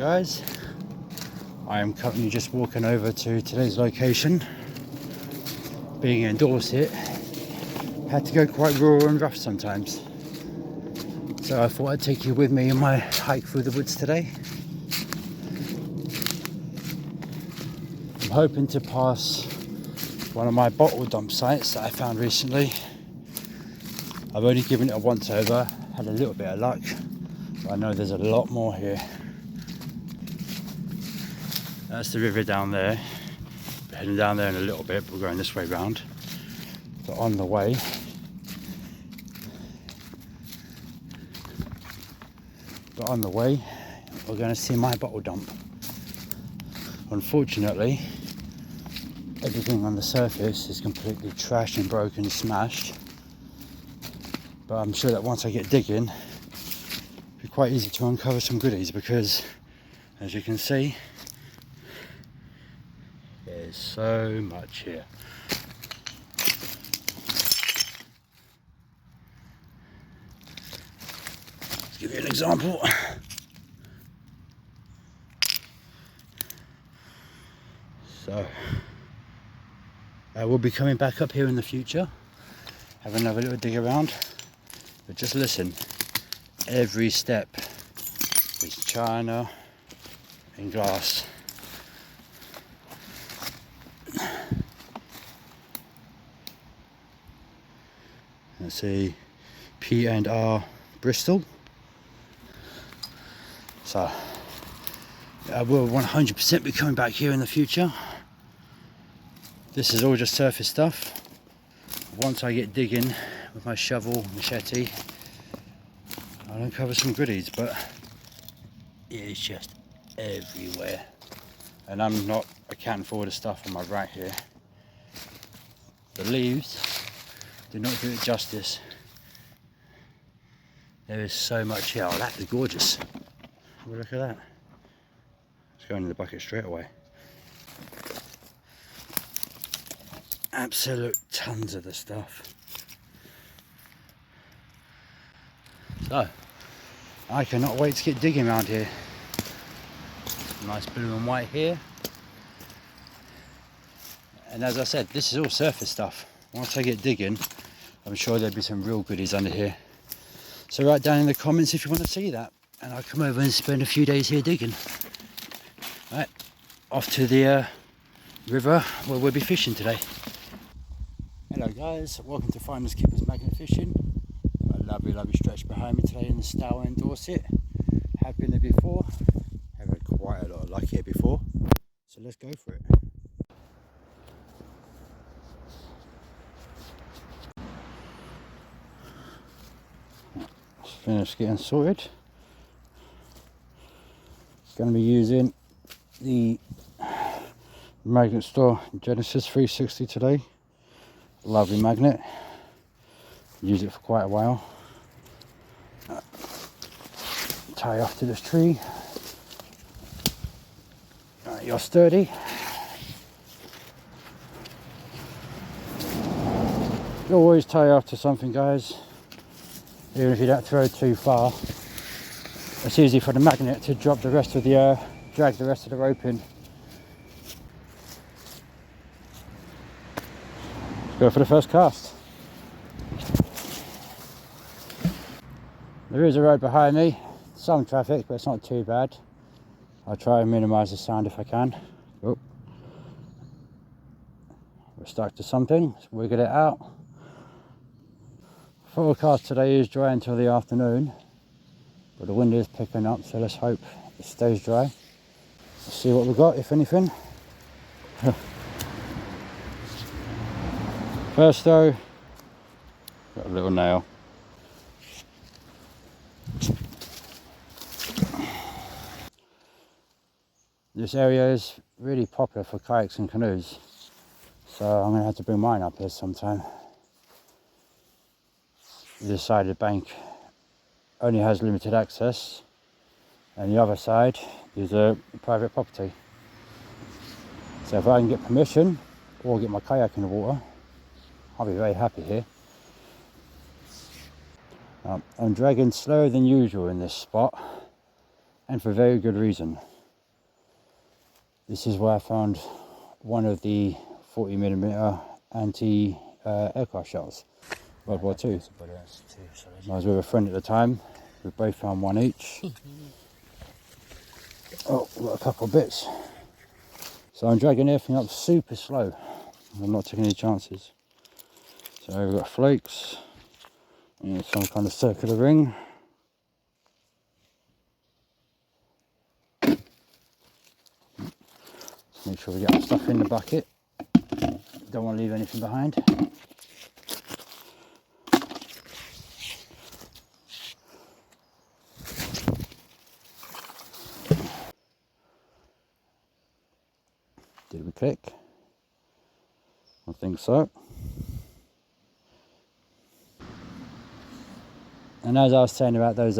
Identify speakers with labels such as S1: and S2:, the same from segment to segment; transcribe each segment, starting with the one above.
S1: Guys, I am currently just walking over to today's location. Being in Dorset, had to go quite rural and rough sometimes, so I thought I'd take you with me on my hike through the woods today. I'm hoping to pass one of my bottle dump sites that I found recently. I've only given it a once over, had a little bit of luck, but I know there's a lot more here. That's the river down there. We're heading down there in a little bit, but we're going this way round. But on the way, we're going to see my bottle dump. Unfortunately, everything on the surface is completely trashed and broken, smashed. But I'm sure that once I get digging, it'll be quite easy to uncover some goodies, because as you can see, there's so much here. Let's give you an example. So I will be coming back up here in the future, have another little dig around, but just listen, every step is china and glass. Let's see, P&R Bristol. So I will 100% be coming back here in the future. This is all just surface stuff. Once I get digging with my shovel, machete, I'll uncover some goodies, but it is just everywhere. And I can't afford the stuff on my right here. The leaves do not do it justice. There is so much here. Oh, that is gorgeous. Have a look at that. It's going in the bucket straight away. Absolute tons of the stuff. So, I cannot wait to get digging around here. Nice blue and white here. And as I said, this is all surface stuff. Once I get digging, I'm sure there'll be some real goodies under here. So write down in the comments if you want to see that, and I'll come over and spend a few days here digging. Right, off to the river where we'll be fishing today. Hello guys, welcome to Finders Keepers Magnet Fishing. A lovely stretch behind me today in the Stour in Dorset. Have been there before, have had quite a lot of luck here before, so let's go for it. Finished getting sorted. Going to be using the magnet store Genesis 360 today. Lovely magnet. Use it for quite a while. Tie off to this tree. Right, you're sturdy. You always tie off to something, guys. Even if you don't throw too far, it's easy for the magnet to drop the rest of the drag the rest of the rope in. Let's go for the first cast. There is a road behind me, some traffic, but it's not too bad. I'll try and minimise the sound if I can. Oh. We're stuck to something, let's wiggle it out. Forecast today is dry until the afternoon, but the wind is picking up, so let's hope it stays dry. Let's see what we've got, if anything. First though, got a little nail. This area is really popular for kayaks and canoes, so I'm going to have to bring mine up here sometime. This side of the bank only has limited access, and the other side is a private property. So if I can get permission or get my kayak in the water, I'll be very happy here. I'm dragging slower than usual in this spot, and for very good reason. This is where I found one of the 40mm anti-aircraft shells, World War II. I was with a friend at the time. We both found one each. Oh, we've got a couple of bits. So I'm dragging everything up super slow. I'm not taking any chances. So we've got flakes, and some kind of circular ring. Make sure we get our stuff in the bucket. Don't want to leave anything behind. Did we click? I think so. And as I was saying about those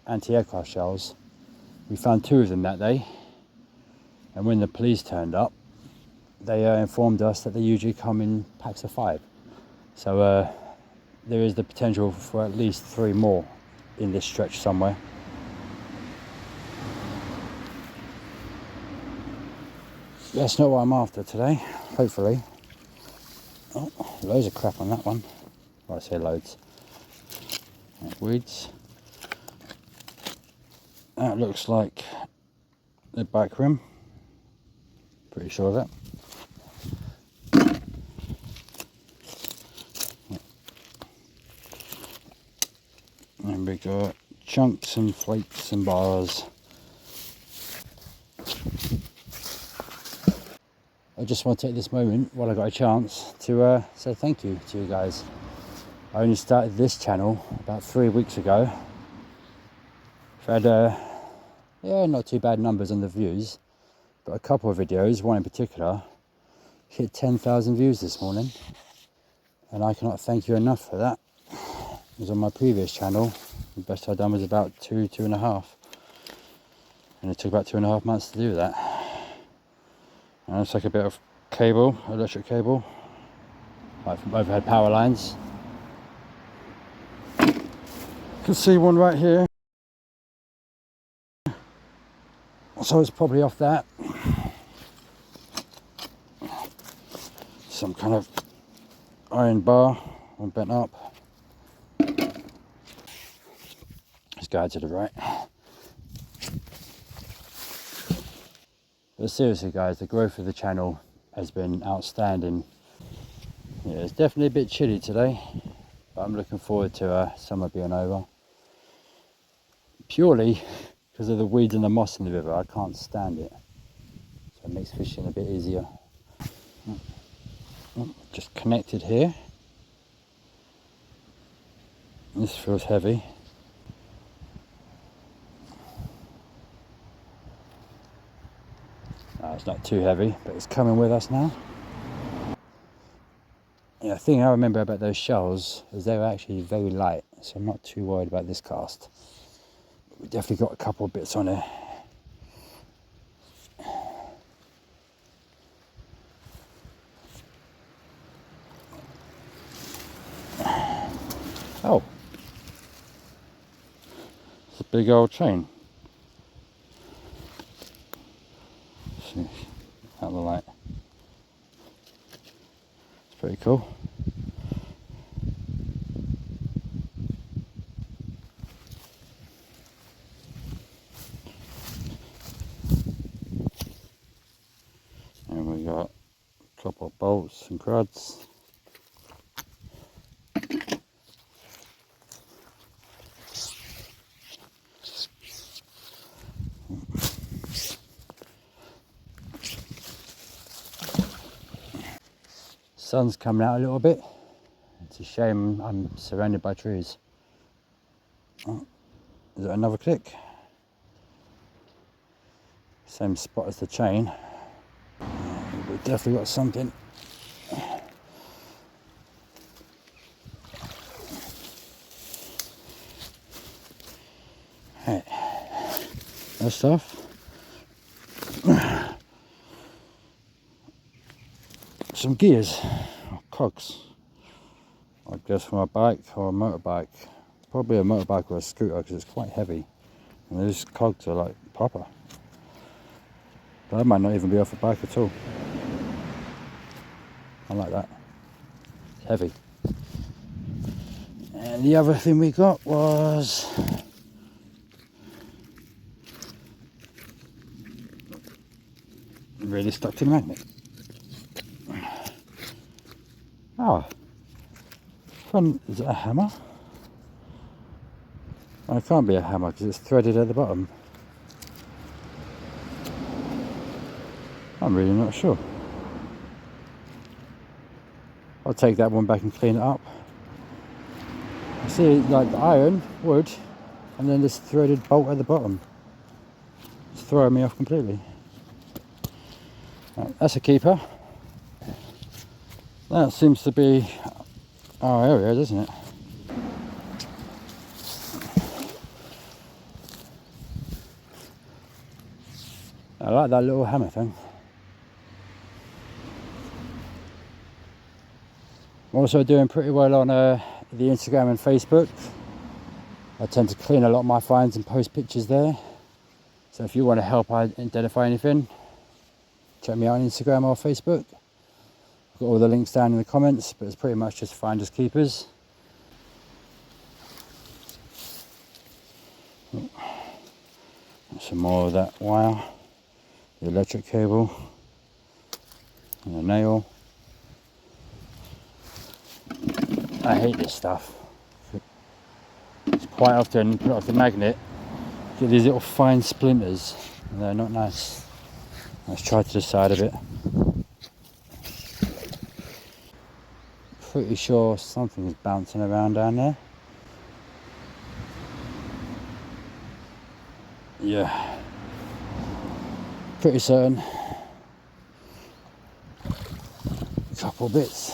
S1: anti-aircraft shells, we found 2 of them that day. And when the police turned up, they informed us that they usually come in packs of 5. So there is the potential for at least 3 more in this stretch somewhere. That's not what I'm after today, hopefully. Oh, loads of crap on that one. Well, I say loads. Weeds. That looks like the back rim. Pretty sure of it. And we got chunks and flakes and bars. I just want to take this moment while I got a chance to say thank you to you guys. I only started this channel about 3 weeks ago. I've had yeah, not too bad numbers on the views, but a couple of videos, one in particular, hit 10,000 views this morning, and I cannot thank you enough for that. It was on my previous channel. The best I'd done was about 2.5, and it took about 2.5 months to do that. And it's like a bit of cable, electric cable, like from overhead power lines. You can see one right here. So it's probably off that. Some kind of iron bar, all bent up. Let's go to the right. But seriously guys, the growth of the channel has been outstanding. Yeah, it's definitely a bit chilly today, but I'm looking forward to summer being over. Purely because of the weeds and the moss in the river, I can't stand it. So it makes fishing a bit easier. Just connected here. This feels heavy. No, it's not too heavy, but it's coming with us now. Yeah, the thing I remember about those shells is they were actually very light, so I'm not too worried about this cast. We definitely got a couple of bits on here. Oh, it's a big old chain. See, out of the light. It's pretty cool. And we got a couple of bolts and cruds. Sun's coming out a little bit. It's a shame I'm surrounded by trees. Oh, is it another click? Same spot as the chain. We've definitely got something. Hey, that stuff. Some gears, or cogs. I guess from a bike or a motorbike. Probably a motorbike or a scooter because it's quite heavy. And those cogs are like proper. But I might not even be off the bike at all. I like that. It's heavy. And the other thing we got was really stuck to the magnet. Oh, fun. Is it a hammer? Oh, it can't be a hammer because it's threaded at the bottom. I'm really not sure. I'll take that one back and clean it up. I see like the iron, wood, and then this threaded bolt at the bottom. It's throwing me off completely. Right, that's a keeper. That seems to be our area, doesn't it? I like that little hammer thing. I'm also doing pretty well on the Instagram and Facebook. I tend to clean a lot of my finds and post pictures there. So if you want to help identify anything, check me out on Instagram or Facebook. I've got all the links down in the comments, but it's pretty much just finders keepers. Some more of that wire, the electric cable, and a nail. I hate this stuff. It's quite often, put it off the magnet, get these little fine splinters, and they're not nice. Let's try to the side of it. Pretty sure something is bouncing around down there. Yeah. Pretty certain. A couple bits.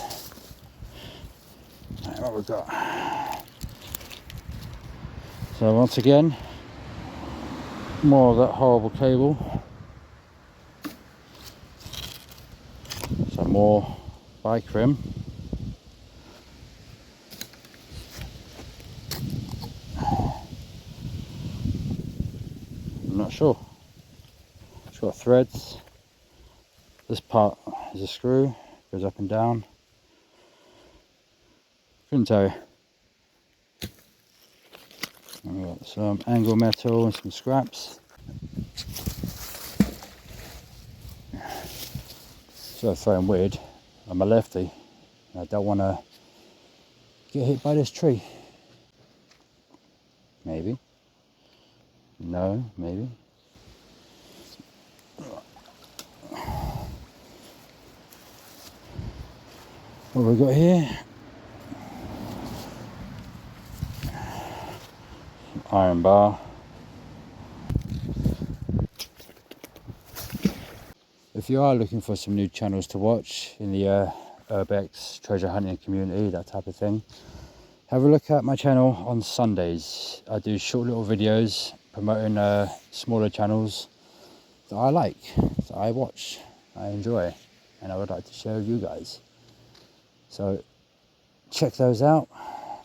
S1: Right, what we've got. So once again, more of that horrible cable. Some more bike rim. I'm not sure. It's got threads. This part is a screw, goes up and down. Couldn't tell you. I've got some angle metal and some scraps. So throwing weird. I'm a lefty. I don't want to get hit by this tree. Maybe. No, maybe. What have we got here? Iron bar. If you are looking for some new channels to watch in the urbex treasure hunting community, that type of thing, have a look at my channel on Sundays. I do short little videos promoting smaller channels that I like, that I watch, I enjoy, and I would like to share with you guys. So check those out,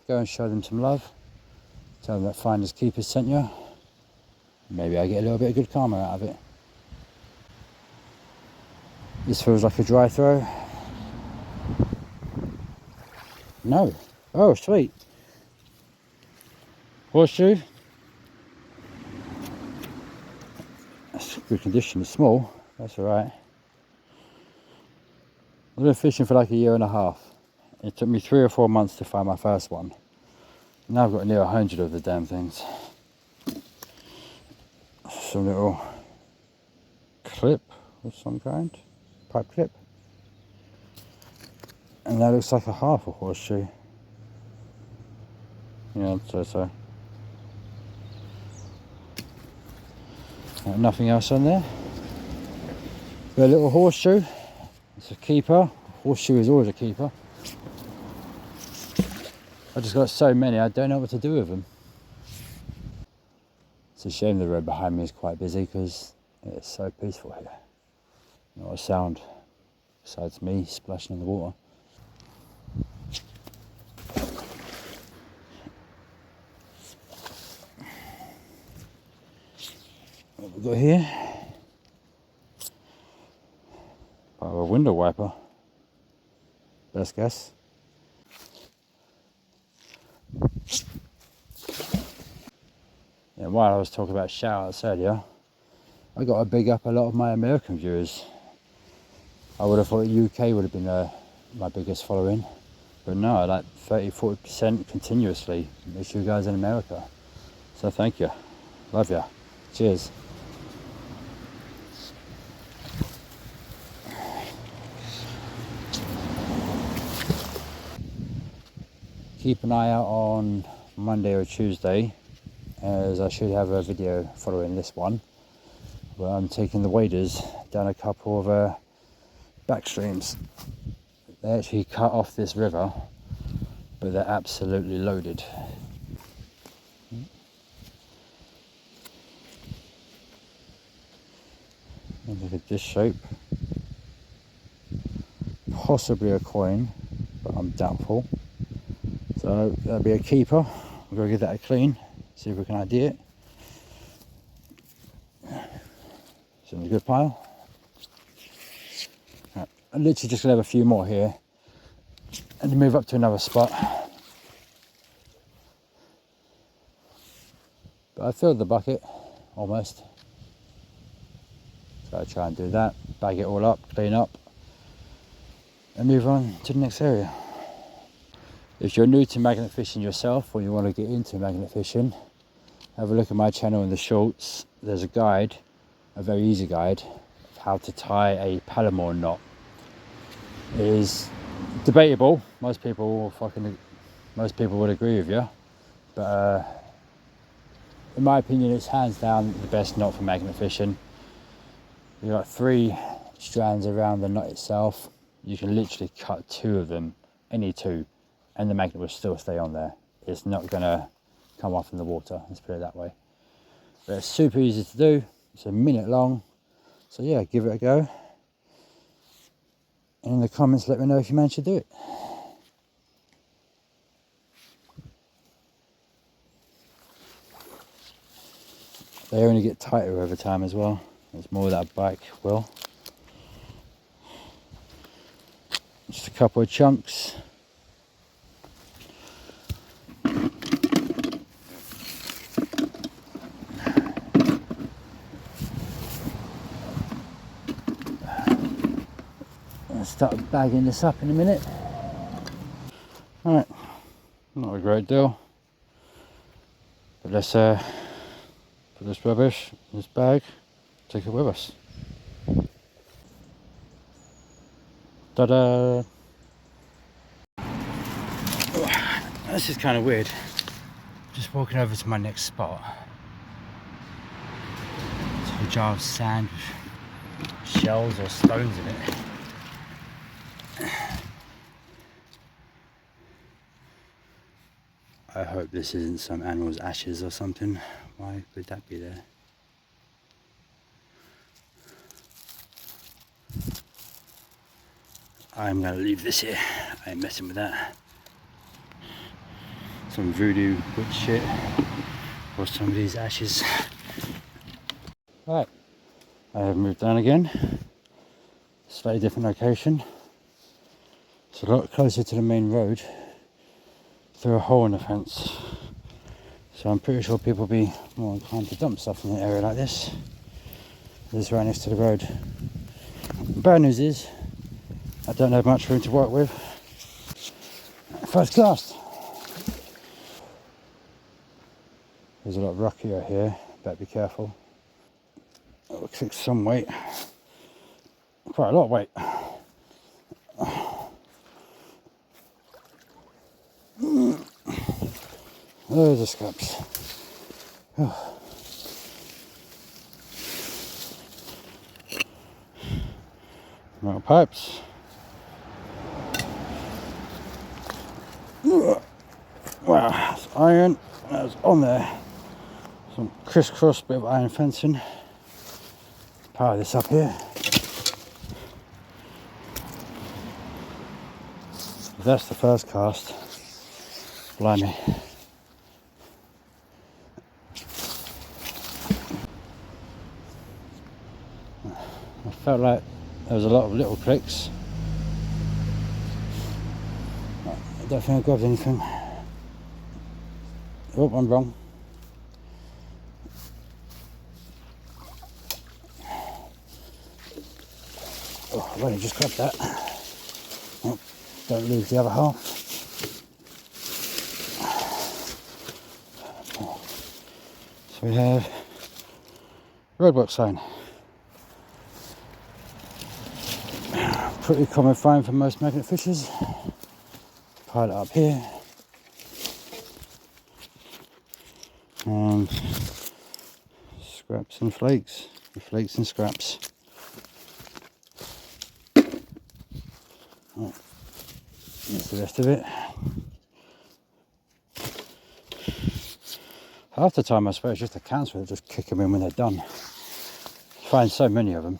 S1: go and show them some love, tell them that Finders Keepers sent you. Maybe I get a little bit of good karma out of it. This feels like a dry throw. No. Oh, sweet. Horseshoe. That's good condition. It's small. That's alright. I've been fishing for like a year and a half. It took me 3 or 4 months to find my first one. Now I've got near 100 of the damn things. Some little clip of some kind. Pipe clip. And that looks like a half a horseshoe. Yeah, I'd say so. Nothing else on there. Got a little horseshoe. It's a keeper. Horseshoe is always a keeper. I just got so many, I don't know what to do with them. It's a shame the road behind me is quite busy because it's so peaceful here. Not a sound besides me splashing in the water. What have we got here? window wiper. Best guess. Yeah, while I was talking about shout-outs earlier, I got to big up a lot of my American viewers. I would have thought UK would have been my biggest following, but no, like 30-40% continuously. It's you guys in America. So thank you. Love ya. Cheers. Keep an eye out on Monday or Tuesday, as I should have a video following this one where I'm taking the waders down a couple of back streams. They actually cut off this river, but they're absolutely loaded. Look at this shape. Possibly a coin, but I'm doubtful. So that'll be a keeper. We'll go give that a clean, see if we can ID it. It's in a good pile. Right, I'm literally just gonna have a few more here and move up to another spot. But I filled the bucket almost. So I try and do that, bag it all up, clean up, and move on to the next area. If you're new to magnet fishing yourself, or you want to get into magnet fishing, have a look at my channel in the shorts. There's a guide, a very easy guide, of how to tie a Palomar knot. It is debatable. Most people would agree with you, but in my opinion, it's hands down the best knot for magnet fishing. You've got 3 strands around the knot itself. You can literally cut 2 of them, any 2, and the magnet will still stay on there. It's not gonna come off in the water, let's put it that way. But it's super easy to do. It's a minute long. So yeah, give it a go. And in the comments, let me know if you managed to do it. They only get tighter over time as well. There's more of that bike will. Just a couple of chunks. I'll start bagging this up in a minute. Alright, not a great deal. But let's put this rubbish in this bag, take it with us. Ta-da! This is kind of weird. Just walking over to my next spot. It's a jar of sand with shells or stones in it. I hope this isn't some animal's ashes or something. Why would that be there? I'm gonna leave this here. I ain't messing with that. Some voodoo witch shit, or somebody's ashes. Right, I have moved down again. Slightly different location. It's a lot closer to the main road, through a hole in the fence. So I'm pretty sure people will be more inclined to dump stuff in an area like this. This is right next to the road. Bad news is, I don't have much room to work with. First class. There's a lot of rockier here, better be careful. It looks like some weight. Quite a lot of weight. There's the scraps. Metal pipes. Wow, that's iron. That's on there. Some crisscross bit of iron fencing. Power this up here. That's the first cast. Blimey. I felt like there was a lot of little clicks. I don't think I grabbed anything. Oh, I'm wrong. Oh, I've only just grabbed that. Oh, don't lose the other half. So we have roadblock sign. Pretty common find for most magnet fishers. Pile it up here. And scraps and flakes. Flakes and scraps. Oh, that's the rest of it. Half the time I suppose just the council just kick them in when they're done. You find so many of them.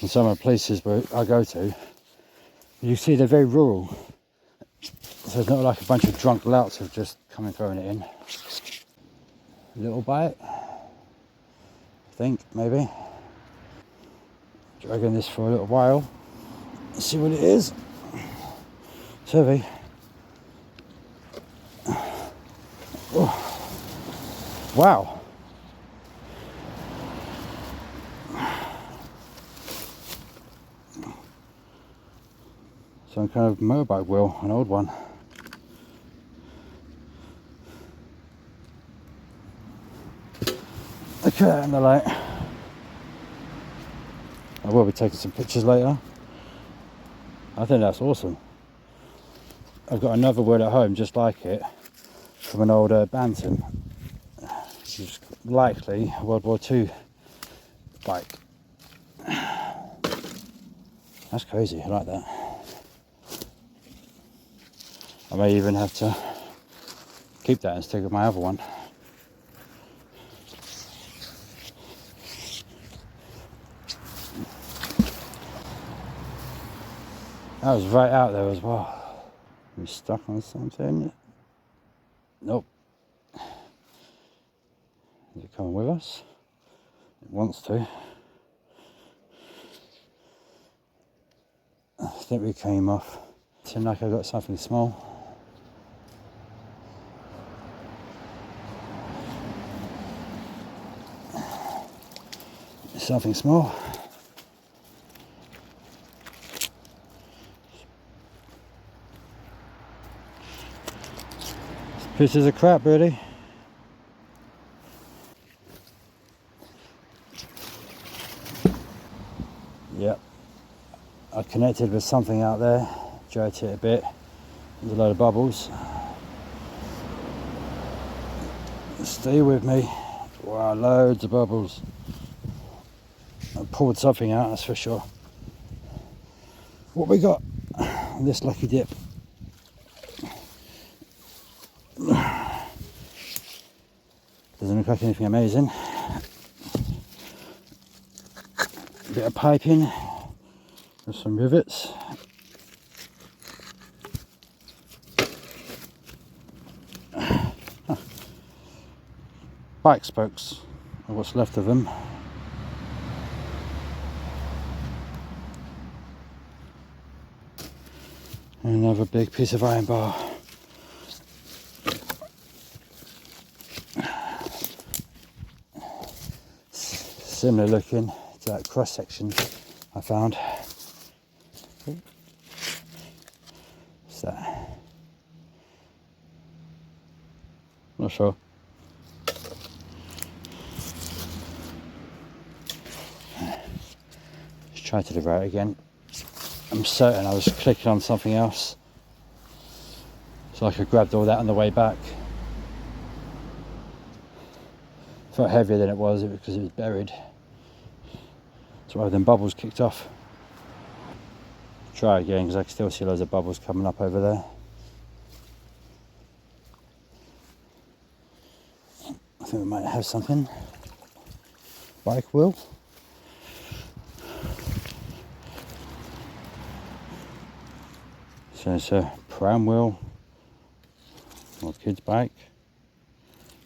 S1: In some of the places where I go to, you see they're very rural. So it's not like a bunch of drunk louts have just come and thrown it in. A little bite, I think, maybe. Dragging this for a little while. Let's see what it is. It's heavy. Oh. Wow. Some kind of motorbike wheel, an old one. Okay, and the light. I will be taking some pictures later. I think that's awesome. I've got another wheel at home just like it from an old Bantam, which is likely a World War II bike. That's crazy, I like that. I may even have to keep that instead of my other one. That was right out there as well. We stuck on something. Nope. Is it coming with us? It wants to. I think we came off. Seemed like I got something small. Something small. Pieces of crap, really. Yep. I connected with something out there, jerked it a bit. There's a load of bubbles. Stay with me. Wow, loads of bubbles. I pulled something out, that's for sure. What we got? This lucky dip. Doesn't look like anything amazing. A bit of piping with some rivets. Bike spokes, or what's left of them. And another big piece of iron bar. Similar looking to that cross section I found. What's that? Not sure. Let's try to the right again. I'm certain I was clicking on something else, so I could grab all that on the way back. It felt heavier than it was because it was buried. So rather than bubbles kicked off. Try again because I can still see loads of bubbles coming up over there. I think we might have something. Bike wheel. So it's a pram wheel or kid's bike.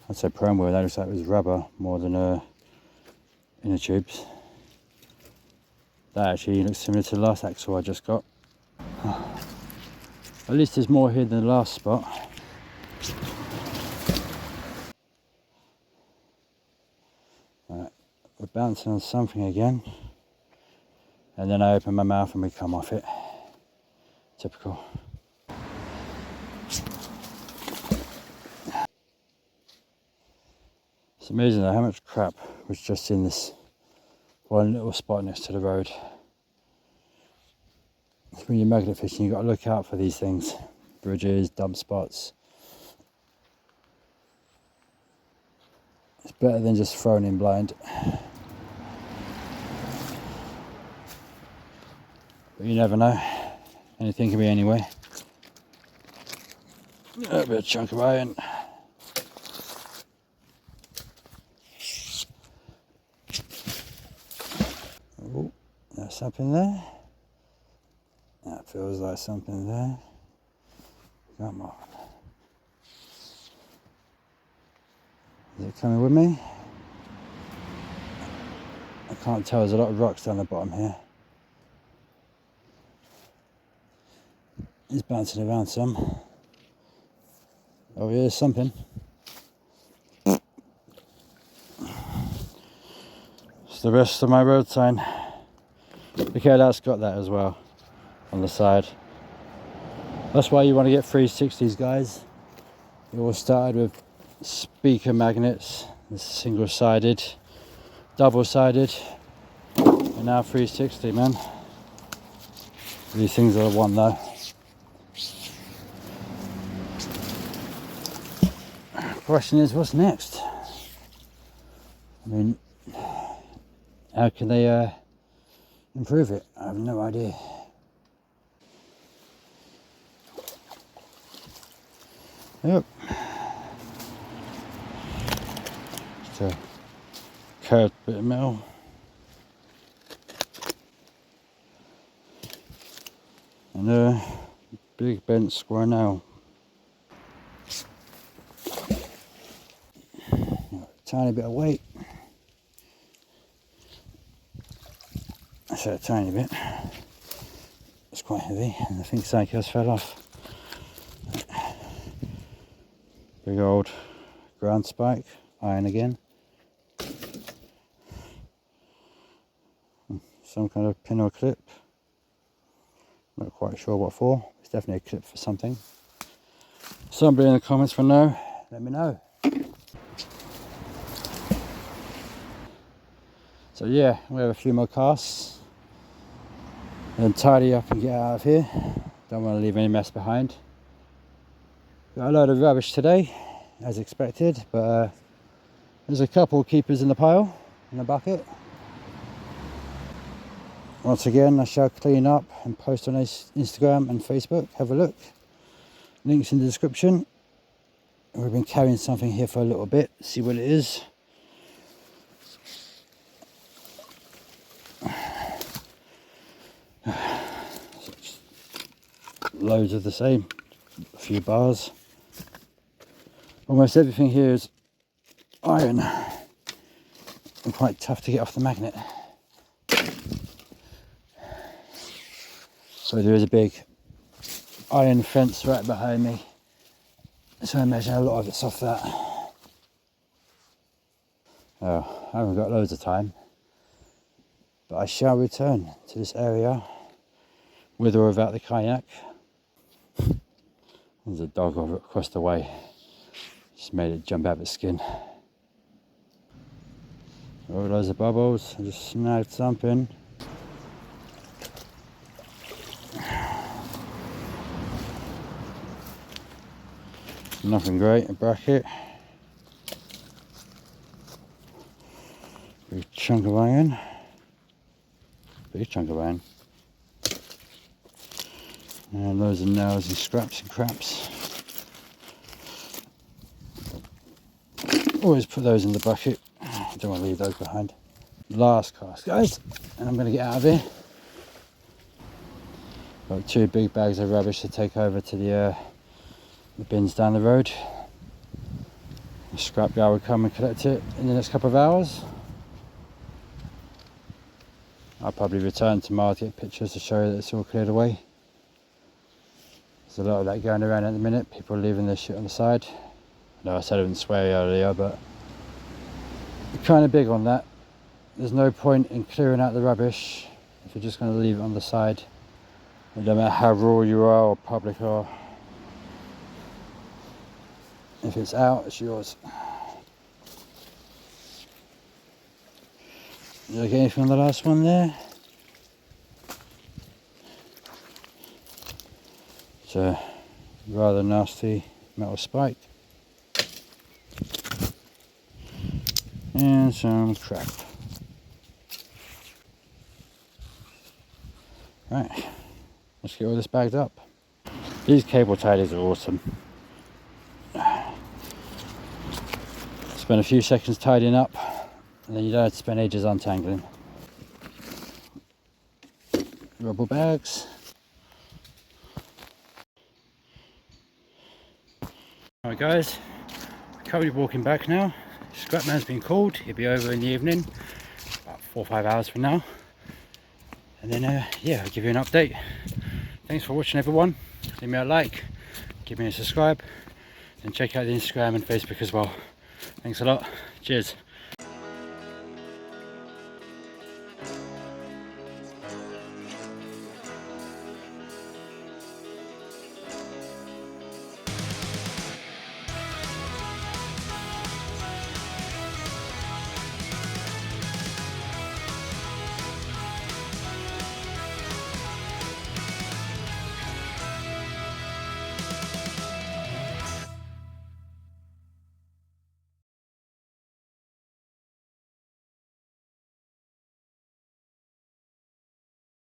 S1: I'd say pram wheel, that looks like it was rubber more than inner tubes. That actually looks similar to the last axle I just got. Oh, At least there's more here than the last spot. Right, we're bouncing on something again. And then I open my mouth and we come off it. Typical. It's amazing though how much crap was just in this one little spot next to the road. When you're magnet fishing, you've got to look out for these things. Bridges, dump spots. It's better than just throwing in blind. But you never know. Anything can be anyway. A bit of chunk of iron. Oh, there's something there. That feels like something there. Come on. Is it coming with me? I can't tell, there's a lot of rocks down the bottom here. It's bouncing around some. Oh, here's something. It's the rest of my road sign. Okay, that's got that as well on the side. That's why you want to get 360s, guys. It all started with speaker magnets, single-sided, double-sided, and now 360, man. These things are the one though. Question is, what's next? I mean, how can they improve it? I have no idea. Yep. Just a curved bit of metal. And a big bent square nail. Tiny bit of weight. I said a tiny bit. It's quite heavy, and I think something else fell off. Big old ground spike, iron again. Some kind of pin or clip. Not quite sure what for. It's definitely a clip for something. Somebody in the comments will know. Let me know. So yeah, we have a few more casts. And tidy up and get out of here. Don't want to leave any mess behind. Got a load of rubbish today, as expected, but there's a couple keepers in the pile, in the bucket. Once again, I shall clean up and post on Instagram and Facebook. Have a look. Links in the description. We've been carrying something here for a little bit. See what it is. Loads of the same. A few bars. Almost everything here is iron. And quite tough to get off the magnet. So there is a big iron fence right behind me. So I imagine a lot of it's off that. Oh, I haven't got loads of time. But I shall return to this area with or without the kayak. There's a dog over across the way. Just made it jump out of its skin. Oh, loads of bubbles. I just snagged something. Nothing great, a bracket. Big chunk of iron. Big chunk of iron. And loads of nails and scraps and craps. Always put those in the bucket. Don't want to leave those behind. Last cast, guys, and I'm going to get out of here. Got 2 big bags of rubbish to take over to the bins down the road. The scrap guy will come and collect it in the next couple of hours. I'll probably return tomorrow to get pictures to show that it's all cleared away. There's a lot of that going around at the minute, people leaving their shit on the side. I know I said I wouldn't swear earlier, but I'm kind of big on that. There's no point in clearing out the rubbish if you're just going to leave it on the side. It doesn't matter how rural you are or public or. If it's out, it's yours. Did I get anything on the last one there? It's a rather nasty metal spike. And some crap. Right, let's get all this bagged up. These cable tidies are awesome. Spend a few seconds tidying up, and then you don't have to spend ages untangling. Rubber bags. Alright guys, currently walking back now. Scrapman's been called, he'll be over in the evening, about 4 or 5 hours from now. And then yeah, I'll give you an update. Thanks for watching everyone. Leave me a like, give me a subscribe, and check out the Instagram and Facebook as well. Thanks a lot. Cheers.